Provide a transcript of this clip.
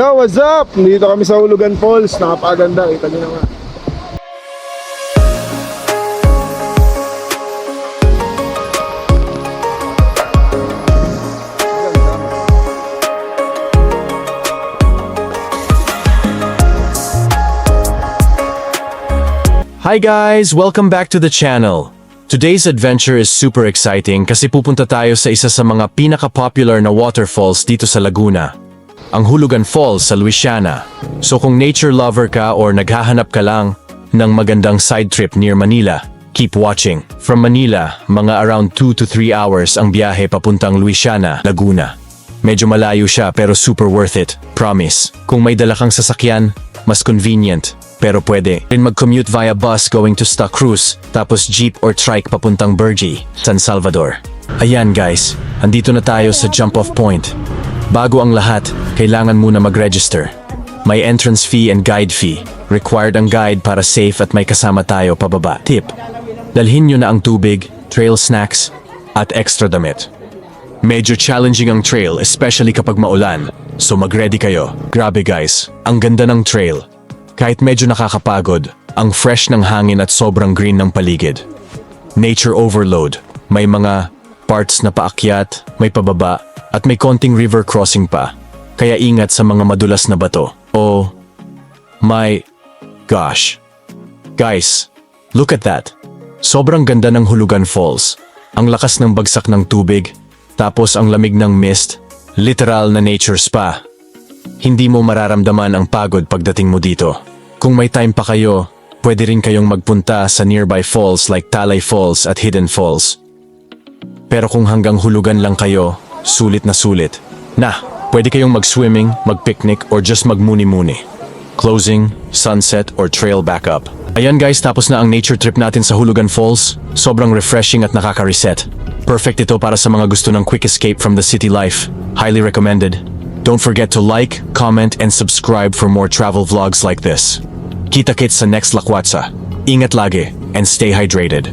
Yo, what's up? Dito kami sa Hulugan Falls. Napakaganda, kita nyo naman. Hi guys! Welcome back to the channel. Today's adventure is super exciting kasi pupunta tayo sa isa sa mga pinaka-popular na waterfalls dito sa Laguna. Ang Hulugan Falls sa Louisiana. So kung nature lover ka or naghahanap ka lang ng magandang side trip near Manila, keep watching. From Manila, mga around 2 to 3 hours ang biyahe papuntang Louisiana, Laguna. Medyo malayo siya pero super worth it, promise. Kung may dala kang sasakyan, mas convenient. Pero pwede rin mag-commute via bus going to Sta Cruz, tapos jeep or trike papuntang Burgee, San Salvador. Ayan guys, andito na tayo sa jump-off point. Bago ang lahat, kailangan muna mag-register. May entrance fee and guide fee. Required ang guide para safe at may kasama tayo pababa. Tip, dalhin nyo na ang tubig, trail snacks, at extra damit. Medyo challenging ang trail, especially kapag maulan. So mag-ready kayo. Grabe guys, ang ganda ng trail. Kahit medyo nakakapagod, ang fresh ng hangin at sobrang green ng paligid. Nature overload. May mga parts na paakyat, may pababa, at may konting river crossing pa. Kaya ingat sa mga madulas na bato. Oh my gosh. Guys, look at that. Sobrang ganda ng Hulugan Falls. Ang lakas ng bagsak ng tubig, tapos ang lamig ng mist. Literal na nature spa. Hindi mo mararamdaman ang pagod pagdating mo dito. Kung may time pa kayo, pwede rin kayong magpunta sa nearby falls like Talay Falls at Hidden Falls. Pero kung hanggang Hulugan lang kayo, sulit na sulit. Pwede kayong mag-swimming, mag-picnic, or just mag-muni-muni. Closing, sunset, or trail backup. Ayan guys, tapos na ang nature trip natin sa Hulugan Falls. Sobrang refreshing at nakaka-reset. Perfect ito para sa mga gusto ng quick escape from the city life. Highly recommended. Don't forget to like, comment, and subscribe for more travel vlogs like this. Kita-kits sa next LiQWYD. Ingat lagi, and stay hydrated.